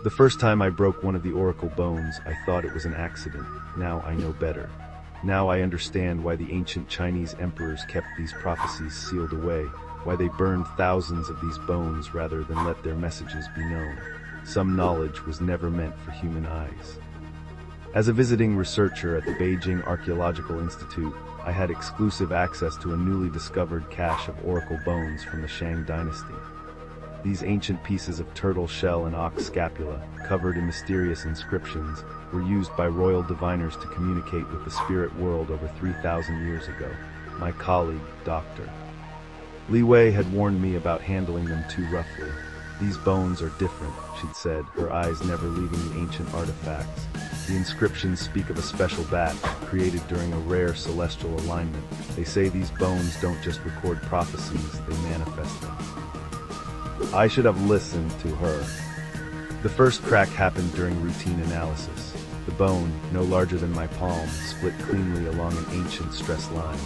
The first time I broke one of the oracle bones, I thought it was an accident. Now I know better. Now I understand why the ancient Chinese emperors kept these prophecies sealed away, why they burned thousands of these bones rather than let their messages be known. Some knowledge was never meant for human eyes. As a visiting researcher at the Beijing Archaeological Institute, I had exclusive access to a newly discovered cache of oracle bones from the Shang Dynasty. These ancient pieces of turtle shell and ox scapula, covered in mysterious inscriptions, were used by royal diviners to communicate with the spirit world over 3,000 years ago. My colleague, Dr. Li Wei, had warned me about handling them too roughly. "These bones are different," she'd said, her eyes never leaving the ancient artifacts. "The inscriptions speak of a special batch, created during a rare celestial alignment. They say these bones don't just record prophecies, they manifest them." I should have listened to her. The first crack happened during routine analysis. The bone, no larger than my palm, split cleanly along an ancient stress line.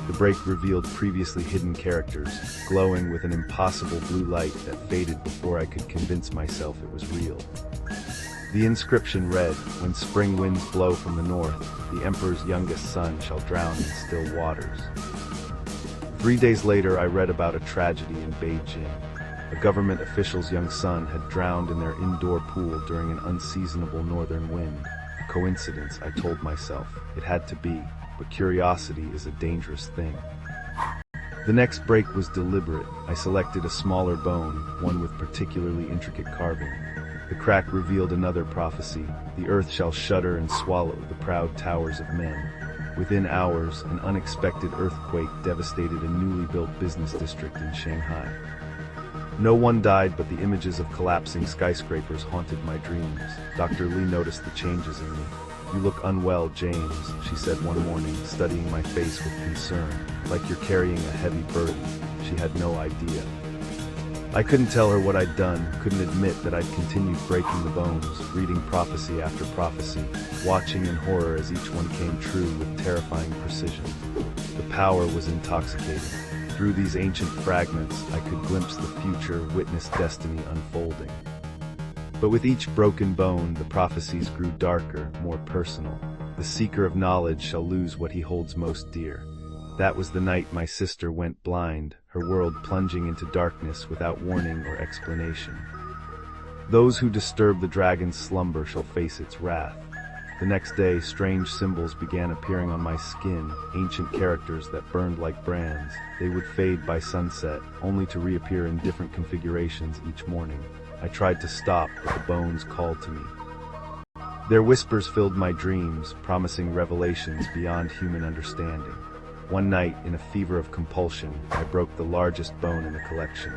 The break revealed previously hidden characters, glowing with an impossible blue light that faded before I could convince myself it was real. The inscription read, "When spring winds blow from the north, the emperor's youngest son shall drown in still waters." 3 days later, I read about a tragedy in Beijing. A government official's young son had drowned in their indoor pool during an unseasonable northern wind. A coincidence, I told myself. It had to be, but curiosity is a dangerous thing. The next break was deliberate. I selected a smaller bone, one with particularly intricate carving. The crack revealed another prophecy: "The earth shall shudder and swallow the proud towers of men." Within hours, an unexpected earthquake devastated a newly built business district in Shanghai. No one died, but the images of collapsing skyscrapers haunted my dreams. Dr. Li noticed the changes in me. "You look unwell, James," she said one morning, studying my face with concern. "Like you're carrying a heavy burden." She had no idea. I couldn't tell her what I'd done, couldn't admit that I'd continued breaking the bones, reading prophecy after prophecy, watching in horror as each one came true with terrifying precision. The power was intoxicating. Through these ancient fragments, I could glimpse the future, witness destiny unfolding. But with each broken bone, the prophecies grew darker, more personal. The seeker of knowledge shall lose what he holds most dear. That was the night my sister went blind, her world plunging into darkness without warning or explanation. Those who disturb the dragon's slumber shall face its wrath. The next day, strange symbols began appearing on my skin, ancient characters that burned like brands. They would fade by sunset, only to reappear in different configurations each morning. I tried to stop, but the bones called to me. Their whispers filled my dreams, promising revelations beyond human understanding. One night, in a fever of compulsion, I broke the largest bone in the collection.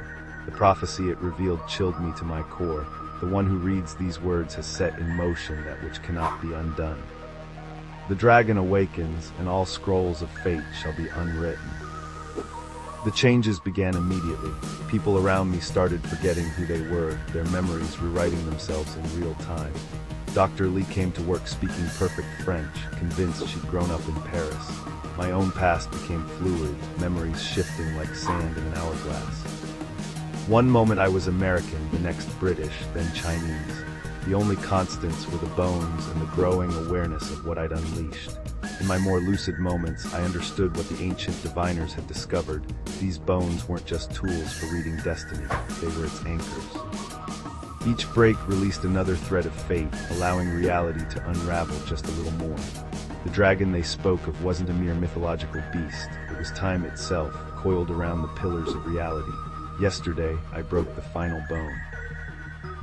The prophecy it revealed chilled me to my core. The one who reads these words has set in motion that which cannot be undone. The dragon awakens, and all scrolls of fate shall be unwritten. The changes began immediately. People around me started forgetting who they were, their memories rewriting themselves in real time. Dr. Li came to work speaking perfect French, convinced she'd grown up in Paris. My own past became fluid, memories shifting like sand in an hourglass. One moment I was American, the next British, then Chinese. The only constants were the bones and the growing awareness of what I'd unleashed. In my more lucid moments, I understood what the ancient diviners had discovered. These bones weren't just tools for reading destiny, they were its anchors. Each break released another thread of fate, allowing reality to unravel just a little more. The dragon they spoke of wasn't a mere mythological beast, it was time itself, coiled around the pillars of reality. Yesterday, I broke the final bone.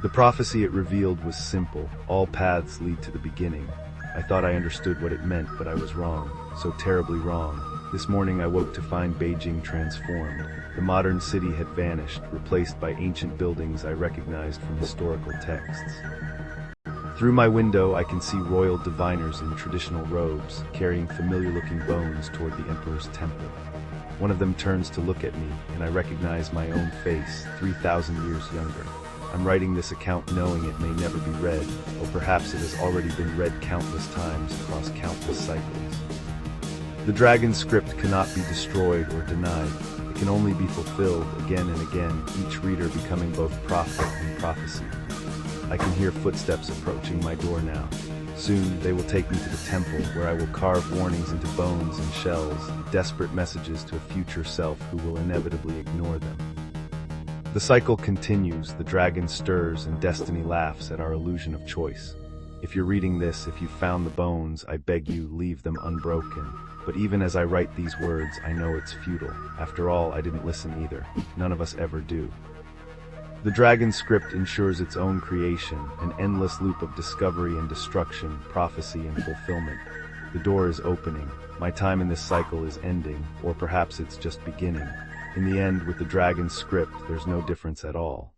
The prophecy it revealed was simple: all paths lead to the beginning. I thought I understood what it meant, but I was wrong, so terribly wrong. This morning I woke to find Beijing transformed. The modern city had vanished, replaced by ancient buildings I recognized from historical texts. Through my window, I can see royal diviners in traditional robes, carrying familiar-looking bones toward the emperor's temple. One of them turns to look at me, and I recognize my own face, 3,000 years younger. I'm writing this account knowing it may never be read, or perhaps it has already been read countless times across countless cycles. The dragon script cannot be destroyed or denied. It can only be fulfilled again and again, each reader becoming both prophet and prophecy. I can hear footsteps approaching my door now. Soon, they will take me to the temple, where I will carve warnings into bones and shells, desperate messages to a future self who will inevitably ignore them. The cycle continues, the dragon stirs, and destiny laughs at our illusion of choice. If you're reading this, if you've found the bones, I beg you, leave them unbroken. But even as I write these words, I know it's futile. After all, I didn't listen either. None of us ever do. The dragon script ensures its own creation, an endless loop of discovery and destruction, prophecy and fulfillment. The door is opening. My time in this cycle is ending, or perhaps it's just beginning. In the end, with the dragon script, there's no difference at all.